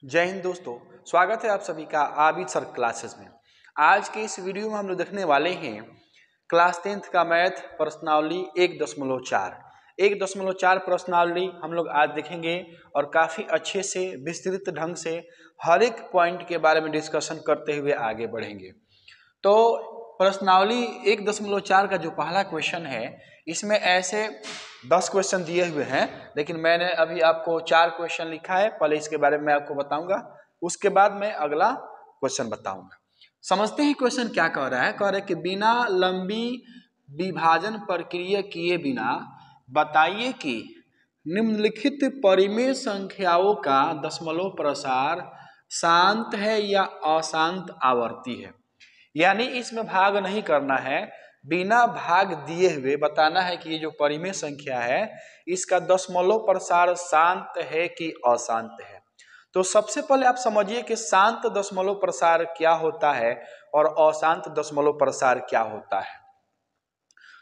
जय हिंद दोस्तों, स्वागत है आप सभी का आबिद सर क्लासेस में। आज के इस वीडियो में हम लोग देखने वाले हैं क्लास 10th का मैथ प्रश्नावली 1.4 1.4 प्रश्नावली हम लोग आज देखेंगे और काफ़ी अच्छे से विस्तृत ढंग से हर एक पॉइंट के बारे में डिस्कशन करते हुए आगे बढ़ेंगे। तो प्रश्नावली 1.4 का जो पहला क्वेश्चन है, इसमें ऐसे 10 क्वेश्चन दिए हुए हैं, लेकिन मैंने अभी आपको 4 क्वेश्चन लिखा है। पहले इसके बारे में मैं आपको बताऊंगा, उसके बाद मैं अगला क्वेश्चन बताऊंगा। समझते हैं क्वेश्चन क्या कह रहा है। कह रहा है कि बिना लंबी विभाजन प्रक्रिया किए बिना बताइए कि निम्नलिखित परिमेय संख्याओं का दशमलव प्रसार शांत है या अशांत आवर्ती है। यानी इसमें भाग नहीं करना है, बिना भाग दिए हुए बताना है कि ये जो परिमेय संख्या है इसका दशमलव प्रसार शांत है कि अशांत है। तो सबसे पहले आप समझिए कि शांत दशमलव प्रसार क्या होता है और अशांत दशमलव प्रसार क्या होता है।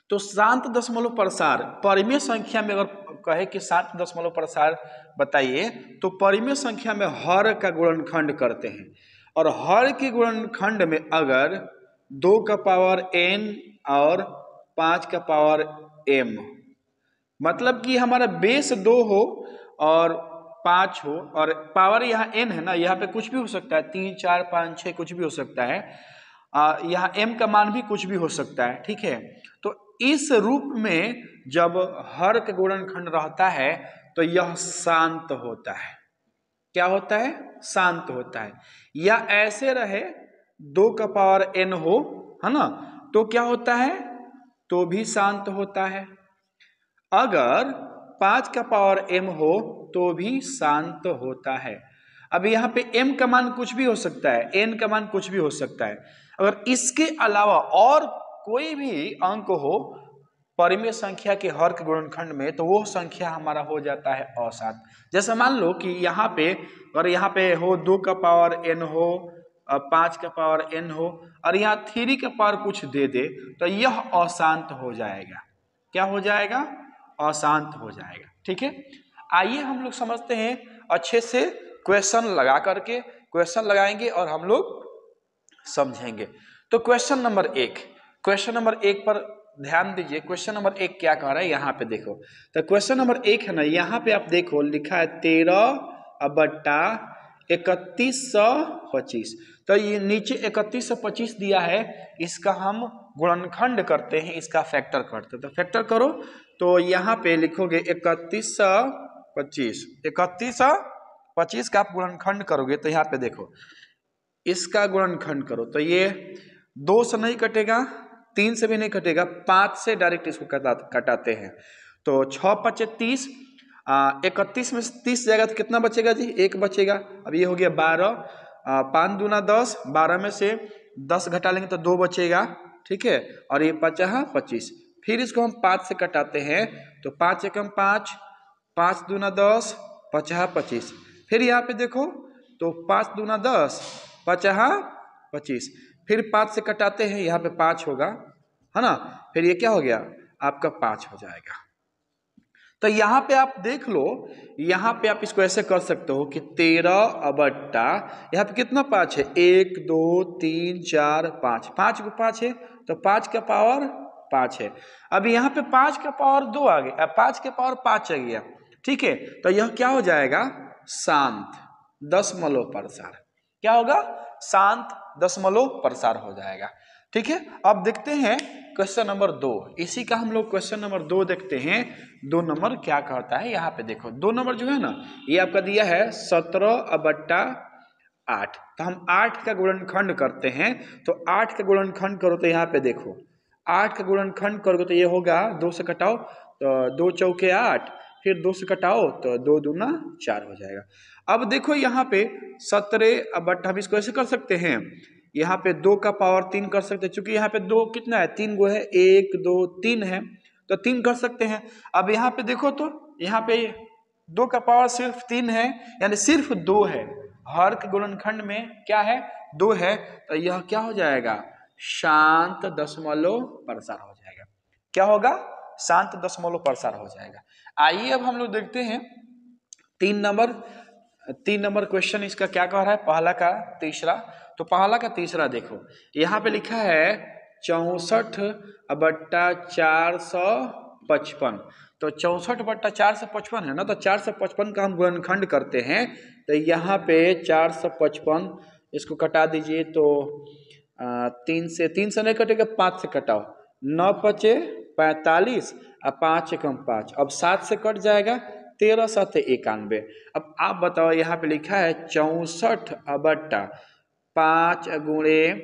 तो शांत दशमलव प्रसार परिमेय संख्या में अगर कहे कि शांत दशमलव प्रसार बताइए, तो परिमेय संख्या में हर का गुणनखंड करते हैं और हर के गुणनखंड में अगर 2 का पावर n और 5 का पावर m, मतलब कि हमारा बेस 2 हो और 5 हो और पावर यहाँ n है ना, यहाँ पे कुछ भी हो सकता है, 3 4 5 6 कुछ भी हो सकता है। यहाँ m का मान भी कुछ भी हो सकता है, ठीक है। तो इस रूप में जब हर का गुणनखंड रहता है तो यह शांत होता है। क्या होता है? शांत होता है। या ऐसे रहे 2 का पावर n हो, है ना, तो क्या होता है? तो भी शांत होता है। अगर 5 का पावर m हो तो भी शांत होता है। अब यहाँ पे m का मान कुछ भी हो सकता है, n का मान कुछ भी हो सकता है। अगर इसके अलावा और कोई भी अंक हो परिमेय संख्या के हर के गुणनखंड में, तो वो संख्या हमारा हो जाता है अशांत। जैसे मान लो कि यहाँ पे अगर यहाँ पे हो 2 का पावर n हो, 5 का पावर n हो और यहाँ 3 का पावर कुछ दे दे, तो यह अशांत हो जाएगा। क्या हो जाएगा? अशांत हो जाएगा। ठीक है, आइए हम लोग समझते हैं अच्छे से। क्वेश्चन लगा करके क्वेश्चन लगाएंगे और हम लोग समझेंगे। तो क्वेश्चन नंबर 1 पर ध्यान दीजिए। क्वेश्चन नंबर 1 क्या कह रहा है, यहाँ पे देखो। तो क्वेश्चन नंबर 1 है ना, यहाँ पे आप देखो लिखा है 13/3125। तो ये नीचे 3125 दिया है, इसका हम गुणनखंड करते हैं, इसका फैक्टर करते हैं। तो फैक्टर करो, तो यहाँ पे लिखोगे 3125 का आप गुणनखंड करोगे तो यहाँ पे देखो इसका गुणनखंड करो तो ये 2 से नहीं कटेगा, 3 से भी नहीं कटेगा, 5 से डायरेक्ट इसको कटाते हैं। तो 6 5 30, 31 में 30 जाएगा तो कितना बचेगा जी? 1 बचेगा। अब ये हो गया 12, 5 दूना 10, 12 में से 10 घटा लेंगे तो 2 बचेगा, ठीक है। और ये 5 25, फिर इसको हम 5 से कटाते हैं तो 5 एकम 5, 5 दूना 10, 5 25। फिर यहाँ पे देखो तो 5 दूना 10, 5 25, फिर 5 से कटाते हैं, यहाँ पे 5 होगा, है ना। फिर ये क्या हो गया? आपका 5 हो जाएगा। तो यहाँ पे आप देख लो, यहाँ पे आप इसको ऐसे कर सकते हो कि 13/, यहाँ पे कितना 5 है? 1 2 3 4 5, 5 को 5 है तो 5 का पावर 5 है। अब यहाँ पे 5 का पावर 2 आ गया, 5 के पावर 5 आ गया, ठीक है। तो यह क्या हो जाएगा? शांत दशमलव प्रसार। क्या होगा? शांत दशमलव प्रसार हो जाएगा, ठीक है। अब देखते हैं क्वेश्चन नंबर 2। इसी का हम लोग क्वेश्चन नंबर 2 देखते हैं। 2 नंबर क्या कहता है, यहाँ पे देखो 2 नंबर जो है ना, ये आपका दिया है 17/8। तो हम 8 का गुणनखंड करते हैं, तो 8 का गुणनखंड करो तो यहाँ पे देखो 8 का गुणनखंड करोगे तो ये होगा, 2 से कटाओ तो 2 चौके 8, फिर 2 से कटाओ तो 2 दूना 4 हो जाएगा। अब देखो यहाँ पे 17/8, हम इसको ऐसे कर सकते हैं, यहाँ पे 2 का पावर 3 कर सकते हैं, चूंकि यहाँ पे 2 कितना है? 3 गो है, 1 2 3 है, तो 3 कर सकते हैं। अब यहाँ पे देखो तो यहाँ पे 2 का पावर सिर्फ 3 है, यानी सिर्फ 2 है। हर के गुणनखंड में क्या है? 2 है। तो यह क्या हो जाएगा? शांत दशमलव प्रसार हो जाएगा। क्या होगा? शांत दशमलव प्रसार हो जाएगा। आइए अब हम लोग देखते हैं 3 नंबर। 3 नंबर क्वेश्चन इसका क्या कह रहा है, पहला का तीसरा। तो पहला का तीसरा देखो, यहाँ पे लिखा है 64/455। तो 64/455 है ना, तो 455 का हम गुणनखंड करते हैं। तो यहाँ पे 455 इसको कटा दीजिए, तो 3 से नहीं कटेगा, 5 से कटाओ, 9 पचे 45 और 5 एकम 5, अब 7 से कट जाएगा, 13 7 91। अब आप बताओ, यहाँ पे लिखा है 64/5 गुणे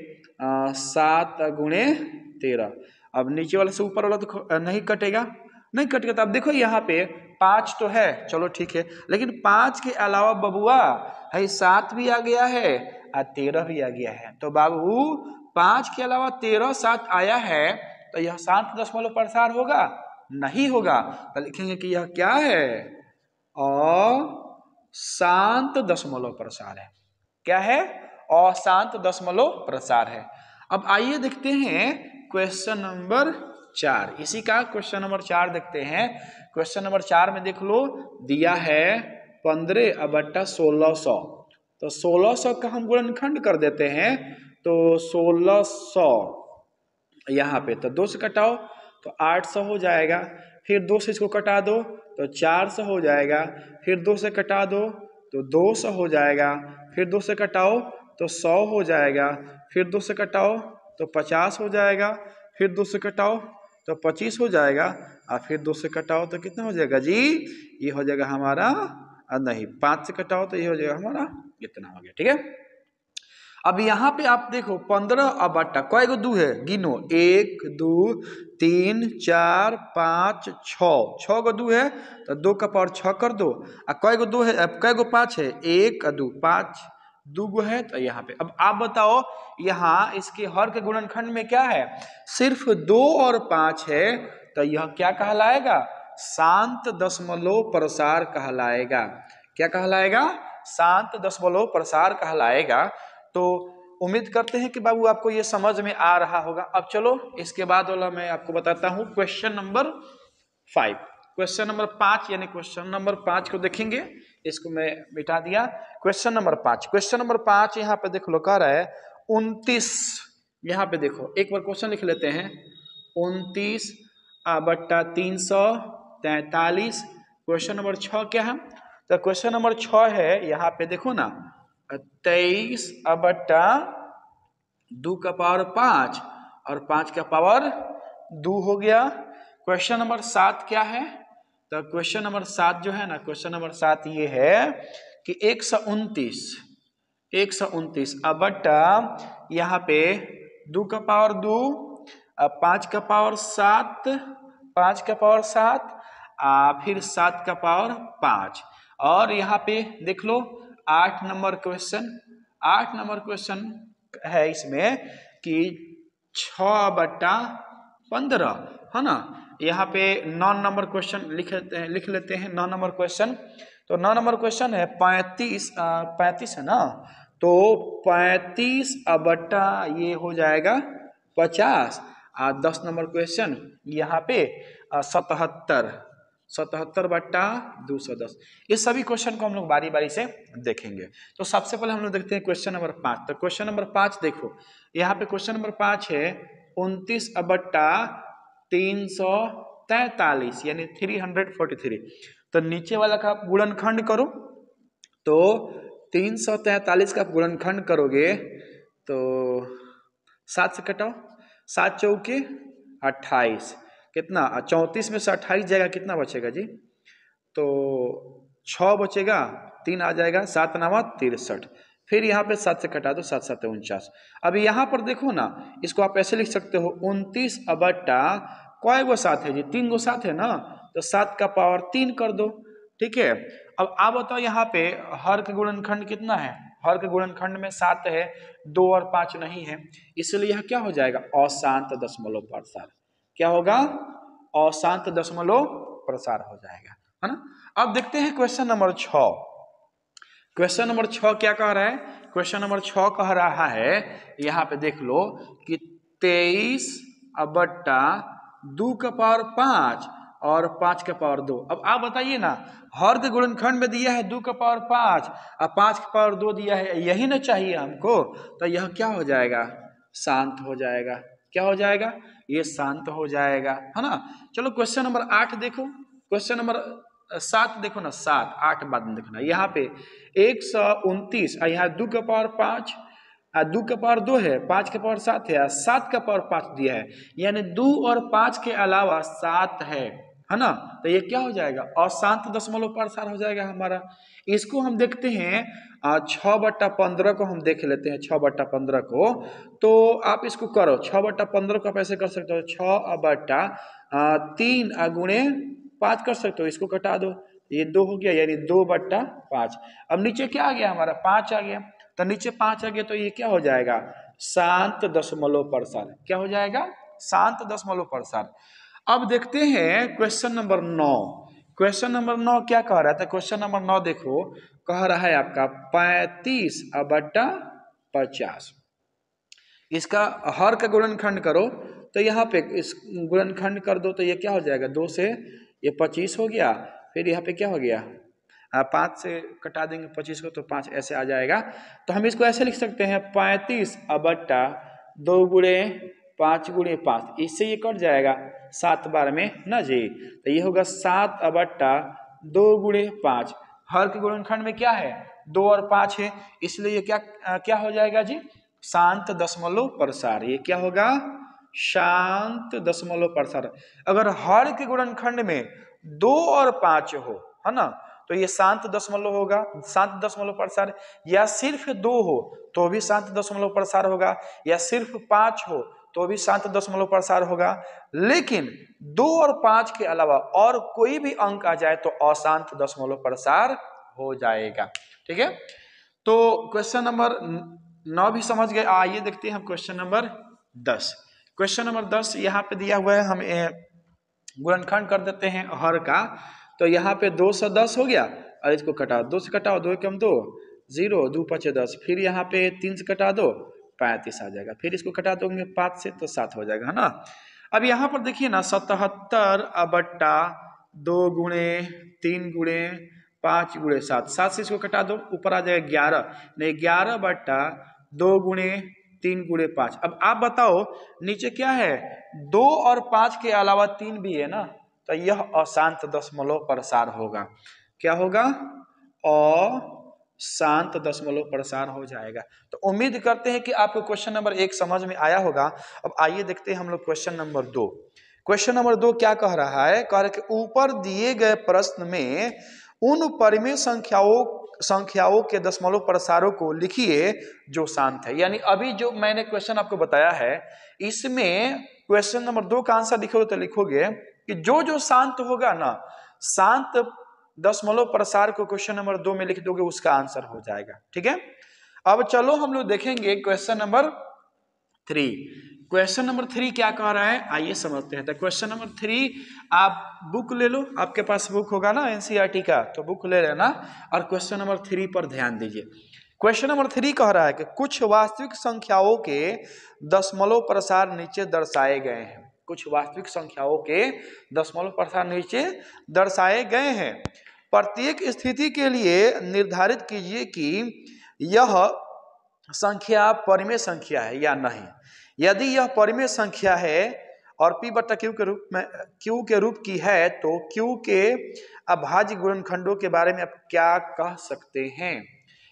7 गुणे 13। अब नीचे वाले से ऊपर वाला तो नहीं कटेगा, नहीं कटेगा। तो अब देखो यहाँ पे 5 तो है, चलो ठीक है, लेकिन 5 के अलावा बबुआ है 7 भी आ गया है और 13 भी आ गया है। तो बाबू 5 के अलावा 13 7 आया है, तो यह शांत दशमलव प्रसार होगा? नहीं होगा। तो लिखेंगे कि यह क्या है, अशांत दशमलव प्रसार है। क्या है? अशांत दशमलव प्रसार है। अब आइए देखते हैं क्वेश्चन नंबर 4। इसी का क्वेश्चन नंबर 4 देखते हैं। क्वेश्चन नंबर 4 में देख लो, दिया है 15/1600। तो 1600 का हम गुणनखंड कर देते हैं। तो 1600 यहाँ पे तो 2 से कटाओ तो 800 हो जाएगा, फिर 2 से इसको कटा दो तो 400 हो जाएगा, फिर 2 से कटा दो तो 200 हो जाएगा, फिर 2 से कटाओ तो 100 हो जाएगा, फिर 2 से कटाओ तो 50 हो जाएगा, फिर 2 से कटाओ तो 25 हो जाएगा, और फिर 2 से कटाओ तो कितना हो जाएगा जी, ये हो जाएगा हमारा, नहीं 5 से कटाओ तो ये हो जाएगा हमारा इतना हो गया। ठीक है, अब यहाँ पे आप देखो 15/, कई गो 2 है, गिनो 1 2 3 4 5 6, 6 गो 2 है, तो 2 का पावर 6 कर दो। और कई गो 2 है, कई गो 5 है, 1 2 5, 2 गो है। तो यहाँ पे अब आप बताओ, यहाँ इसके हर के गुणनखंड में क्या है, सिर्फ 2 और 5 है। तो यह क्या कहलाएगा, शांत दशमलव प्रसार कहलाएगा। क्या कहलाएगा, शांत दशमलव प्रसार कहलाएगा। तो उम्मीद करते हैं कि बाबू आपको ये समझ में आ रहा होगा। अब चलो इसके बाद वाला मैं आपको बताता हूँ, क्वेश्चन नंबर 5। क्वेश्चन नंबर 5 यानी क्वेश्चन नंबर 5 को देखेंगे, इसको मैं मिटा दिया। क्वेश्चन नंबर 5, क्वेश्चन नंबर 5 यहाँ पे देख लो, कह रहा है 29। यहाँ पे देखो एक बार क्वेश्चन लिख लेते हैं, 29/343। क्वेश्चन नंबर 6 क्या है, तो क्वेश्चन नंबर 6 है, यहाँ पे देखो ना, 23/2 का पावर 5 और 5 का पावर 2 हो गया। क्वेश्चन नंबर 7 क्या है, तो क्वेश्चन नंबर 7 जो है ना, क्वेश्चन नंबर 7 ये है कि 129 बट्टा यहाँ पे 2 का पावर 2, 5 का पावर 7, 5 का पावर 7, फिर 7 का पावर 5। और यहाँ पे देख लो 8 नंबर क्वेश्चन, 8 नंबर क्वेश्चन है इसमें कि 6/15 है ना। यहाँ पे 9 नंबर क्वेश्चन लिख लेते हैं 9 नंबर क्वेश्चन। तो 9 नंबर क्वेश्चन है 35 है ना, तो 35/, ये हो जाएगा 50। 10 नंबर क्वेश्चन यहाँ पे 77/210। ये सभी क्वेश्चन को हम लोग बारी बारी से देखेंगे। तो सबसे पहले हम लोग देखते हैं क्वेश्चन नंबर 5। तो क्वेश्चन नंबर 5 देखो, यहाँ पे क्वेश्चन नंबर 5 है 29/343 यानी 343। तो नीचे वाला का गुणनखंड करो, तो 343 का गुणनखंड करोगे तो 7 से कटाओ, 7 चौके 28, कितना 34 में से 28 जाएगा, कितना बचेगा जी, तो 6 बचेगा, 3 आ जाएगा, 7 9 63। फिर यहाँ पे 7 से कटा दो, 7 7 49। अभी यहाँ पर देखो ना, इसको आप ऐसे लिख सकते हो 29/, कई गो 7 है जी, 3 गो 7 है ना, तो 7 का पावर 3 कर दो। ठीक है, अब आप बताओ यहाँ पे हर का गुणनखंड कितना है, हर के गुणनखंड में 7 है, 2 और 5 नहीं है, इसलिए यह क्या हो जाएगा, अशांत दशमलव प्रसार। क्या होगा, अशांत दशमलव प्रसार हो जाएगा, है ना। अब देखते हैं क्वेश्चन नंबर 6। क्वेश्चन नंबर 6 क्या कह रहा है, क्वेश्चन नंबर 6 कह रहा है, यहाँ पे देख लो कि 23/2 का पावर 5 और 5 का पावर 2। अब आप बताइए ना, हर के गुणनखंड में दिया है 2 का पावर 5 और 5 का पावर 2 दिया है, यही ना चाहिए हमको। तो यह क्या हो जाएगा, शांत हो जाएगा। क्या हो जाएगा, ये शांत हो जाएगा, है ना। चलो क्वेश्चन नंबर 8 देखो, क्वेश्चन नंबर 7 देखो ना, 7 8 बाद में देखना। यहाँ पे 129 और यहाँ 2 का पावर 5 और 2 का पावर 2 है, 5 का पावर 7 है और 7 का पावर 5 दिया है, यानी 2 और 5 के अलावा 7 है ना। तो ये क्या हो जाएगा, अशांत दशमलव प्रसार हो जाएगा हमारा। इसको हम देखते हैं 6/15 को हम देख लेते हैं, 6/15 को। तो आप इसको करो, 6/15 को आप ऐसे कर सकते हो, 6/3 गुणे 5 कर सकते हो, इसको कटा दो, ये 2 हो गया, यानी 2/5। अब नीचे क्या आ गया हमारा, 5 आ गया। तो नीचे 5 आ गया, तो ये क्या हो जाएगा, शांत दशमलव प्रसार। क्या हो जाएगा, शांत दशमलव प्रसार। अब देखते हैं क्वेश्चन नंबर 9। क्वेश्चन नंबर 9 क्या कह रहा था, क्वेश्चन नंबर 9 देखो, कह रहा है आपका 35/50। इसका हर का गुणनखंड करो, तो यहाँ पे इस गुणनखंड कर दो, तो ये क्या हो जाएगा, 2 से ये 25 हो गया, फिर यहाँ पे क्या हो गया, 5 से कटा देंगे 25 को, तो 5 ऐसे आ जाएगा। तो हम इसको ऐसे लिख सकते हैं, 35/2 गुणे 5 गुणे 5, इससे ये कट जाएगा 7 बार में ना जी। तो ये होगा 7/2 गुणे 5। हर के गुणनखंड में क्या है, 2 और 5 है, इसलिए ये क्या हो जाएगा जी, शांत दशमलव प्रसार। ये क्या होगा, शांत दशमलव प्रसार। अगर हर के गुणनखंड में 2 और 5 हो, है ना, तो ये शांत दशमलव होगा, शांत दशमलव प्रसार। या सिर्फ 2 हो तो भी शांत दशमलव प्रसार होगा, या सिर्फ 5 हो तो भी शांत दशमलव प्रसार होगा। लेकिन 2 और 5 के अलावा और कोई भी अंक आ जाए तो अशांत दशमलव प्रसार हो जाएगा। ठीक है, तो क्वेश्चन नंबर 9 भी समझ गए। आइए देखते हैं हम क्वेश्चन नंबर 10। क्वेश्चन नंबर 10 यहाँ पे दिया हुआ है, हम गुणनखंड कर देते हैं हर का। तो यहाँ पे 2 से 10 हो गया, और इसको कटाओ, 2 से कटाओ, 2 कम 2 0, 2 5 10, फिर यहाँ पे 3 से कटा दो 35 आ जाएगा, फिर इसको कटा दोगे 5 से तो 7 हो जाएगा, है ना। अब यहाँ पर देखिए ना, 77/2 गुणे 3 गुणे 5 गुणे 7, 7 से इसको कटा दो, ऊपर आ जाएगा 11, नहीं 11/2 गुणे 3 गुणे 5। अब आप बताओ नीचे क्या है, 2 और 5 के अलावा 3 भी है ना, तो यह अशांत दशमलव प्रसार होगा। क्या होगा, अशांत दशमलव प्रसार हो जाएगा। तो उम्मीद करते हैं कि आपको क्वेश्चन नंबर 1 समझ में आया होगा। अब आइए देखते हैं हम लोग क्वेश्चन नंबर 2। क्वेश्चन नंबर 2 क्या कह रहा है, कह रहा है कि ऊपर दिए गए प्रश्न में उन परिमेय संख्याओं के दशमलव प्रसारों को लिखिए जो शांत है। यानी अभी जो मैंने क्वेश्चन आपको बताया है, इसमें क्वेश्चन नंबर 2 का आंसर लिखोगे तो लिखोगे कि जो जो शांत होगा ना, शांत दशमलव प्रसार को क्वेश्चन नंबर 2 में लिख दोगे, उसका आंसर हो जाएगा। ठीक है, अब चलो हम लोग देखेंगे क्वेश्चन नंबर 3। क्वेश्चन नंबर 3 क्या कह रहा है, आइए समझते हैं। तो क्वेश्चन नंबर 3, आप बुक ले लो, आपके पास बुक होगा ना एनसीईआरटी का, तो बुक ले लेना और क्वेश्चन नंबर 3 पर ध्यान दीजिए। क्वेश्चन नंबर 3 कह रहा है कि कुछ वास्तविक संख्याओं के दशमलव प्रसार नीचे दर्शाए गए हैं। कुछ वास्तविक संख्याओं के दशमलव प्रसार नीचे दर्शाए गए हैं। प्रत्येक स्थिति के लिए निर्धारित कीजिए कि यह संख्या परिमेय संख्या है या नहीं। यदि यह परिमेय संख्या है और P/Q के रूप की है, तो Q के अभाज्य गुणनखंडों के बारे में आप क्या कह सकते हैं।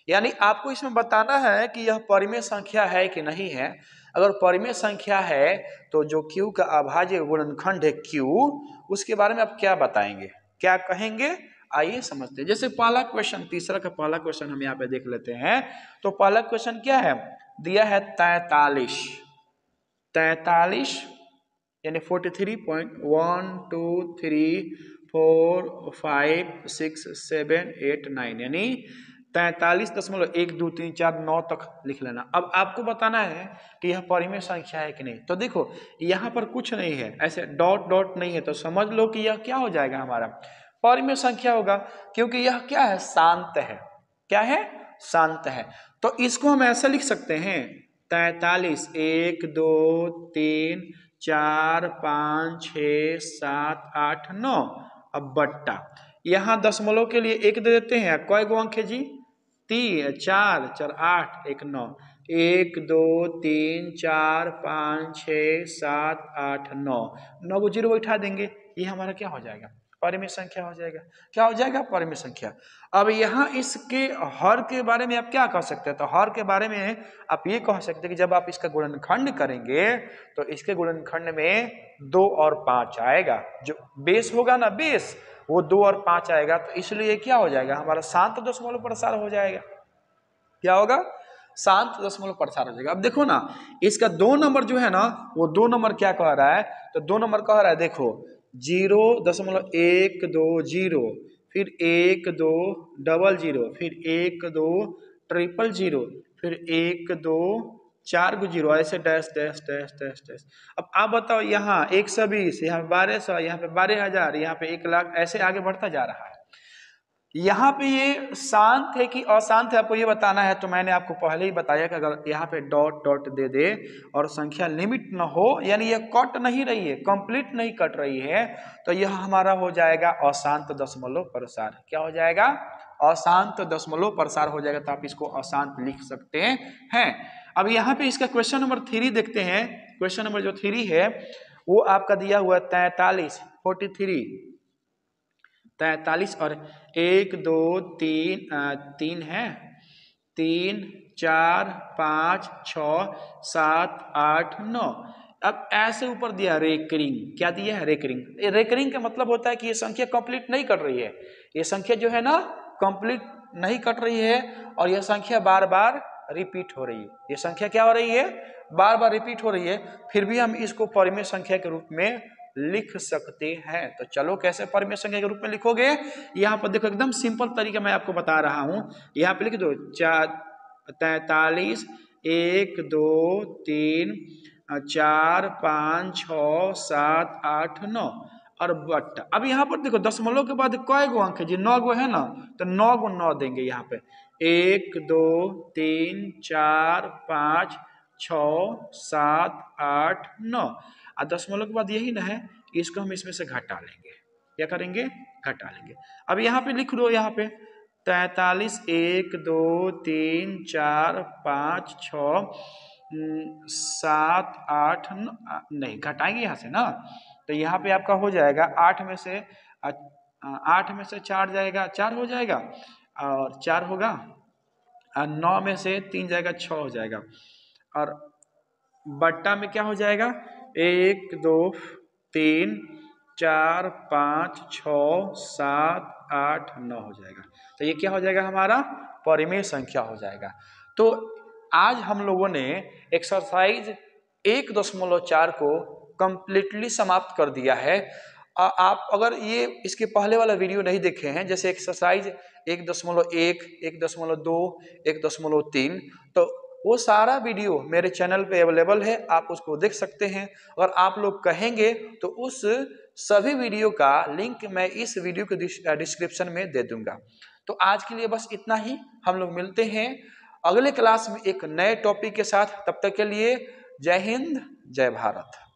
यानी आपको इसमें बताना है कि यह परिमेय संख्या है कि नहीं है। अगर परिमेय संख्या है तो जो Q का अभाज्य गुणनखंड है Q, उसके बारे में आप क्या बताएंगे, क्या कहेंगे, आइए समझते हैं। जैसे पहला क्वेश्चन, तीसरा का पहला क्वेश्चन हम यहाँ पे देख लेते हैं। तो पहला क्वेश्चन क्या है, दिया है 43 यानी 43.1 2 3 4 5 6 7 8 9, यानी 43.12349 तक लिख लेना। अब आपको बताना है कि यह परिमेय संख्या है कि नहीं। तो देखो यहाँ पर कुछ नहीं है, ऐसे डॉट डॉट नहीं है, तो समझ लो कि यह क्या हो जाएगा, हमारा परिमेय संख्या होगा, क्योंकि यह क्या है, शांत है। क्या है, शांत है। तो इसको हम ऐसे लिख सकते हैं, 43 1 2 3 4 5 6 7 8 9। अब बट्टा, यहाँ दशमलव के लिए 1 दे देते हैं। कई गो अंक है जी? 3 4 4 8 1 9। 1 2 3 4 5 6 7 8 9। 9 को 0 बैठा देंगे, ये हमारा क्या हो जाएगा? परिमेय संख्या हो जाएगा। क्या हो जाएगा? परिमेय संख्या। अब यहाँ इसके हर के बारे में आप क्या कह सकते हैं? तो हर के बारे में आप ये कह सकते हैं कि जब आप इसका गुणनखंड करेंगे तो इसके गुणनखंड में 2 और 5 आएगा। जो बेस होगा ना, बेस, वो 2 और 5 आएगा। तो इसलिए क्या हो जाएगा? हमारा शांत दशमलव प्रसार हो जाएगा। क्या होगा? शांत दशमलव प्रसार हो जाएगा। अब देखो ना, इसका 2 नंबर जो है ना, वो 2 नंबर क्या कह रहा है? तो 2 नंबर कह रहा है, देखो 0.120, फिर 1 2 00, फिर 1 2 000, फिर 1 2 4 को 0, ऐसे dash dash dash dash dash. अब आप बताओ, यहाँ 120, यहाँ 1200, यहाँ पे 12,000, यहाँ पे 1 लाख, ऐसे आगे बढ़ता जा रहा है। यहाँ पे ये शांत है कि अशांत है, आपको ये बताना है। तो मैंने आपको पहले ही बताया कि अगर यहाँ पे डॉट डॉट दे दे और संख्या लिमिट न हो, यानी ये कट नहीं रही है, कंप्लीट नहीं कट रही है, तो यह हमारा हो जाएगा अशांत दशमलव प्रसार। क्या हो जाएगा? अशांत दशमलव प्रसार हो जाएगा। तो आप इसको अशांत लिख सकते हैं। अब यहाँ पे इसका क्वेश्चन नंबर 3 देखते हैं। क्वेश्चन नंबर जो 3 है वो आपका दिया हुआ है 43 और 1 2 3 है, 3 4 5 6 7 8 9। अब ऐसे ऊपर दिया रेकरिंग। क्या दिया है? रेकरिंग। रेकरिंग का मतलब होता है कि ये संख्या कंप्लीट नहीं कट रही है। ये संख्या जो है ना, कंप्लीट नहीं कट रही है और यह संख्या बार बार रिपीट हो रही है। ये संख्या क्या हो रही है? बार बार रिपीट हो रही है। फिर भी हम इसको परिमेय संख्या के रूप में लिख सकते हैं। तो चलो, कैसे परिमेय संख्या के रूप में लिखोगे? यहाँ पर देखो, एकदम सिंपल तरीका मैं आपको बता रहा हूं। यहाँ पे लिख दो 43 1 2 3 4 5 6 7 8 9 और बट्टा। अब यहाँ पर देखो, दशमलव के बाद कई गो अंक है जी? 9 गो है ना, तो 9 गो 9 देंगे यहाँ पे। 1 2 3 4 5 6 7 8 9। और दशमलव के बाद यही ना है, इसको हम इसमें से घटा लेंगे। क्या करेंगे? घटा लेंगे। अब यहाँ पे लिख दो, यहाँ पे 43 1 2 3 4 5 6 7 8 नहीं, घटाएंगे यहाँ से ना, तो यहाँ पे आपका हो जाएगा 8 में से 4 जाएगा, 4 हो जाएगा, और 4 होगा, 9 में से 3 जाएगा, 6 हो जाएगा, और बट्टा में क्या हो जाएगा? 1 2 3 4 5 6 7 8 9 हो जाएगा। तो ये क्या हो जाएगा? हमारा परिमेय संख्या हो जाएगा। तो आज हम लोगों ने एक्सरसाइज 1.4 को कंप्लीटली समाप्त कर दिया है। आप अगर ये इसके पहले वाला वीडियो नहीं देखे हैं, जैसे एक्सरसाइज 1.1, 1.2, 1.3, तो वो सारा वीडियो मेरे चैनल पे अवेलेबल है, आप उसको देख सकते हैं। अगर आप लोग कहेंगे तो उस सभी वीडियो का लिंक मैं इस वीडियो के डिस्क्रिप्शन में दे दूंगा। तो आज के लिए बस इतना ही। हम लोग मिलते हैं अगले क्लास में एक नए टॉपिक के साथ। तब तक के लिए जय हिंद, जय भारत।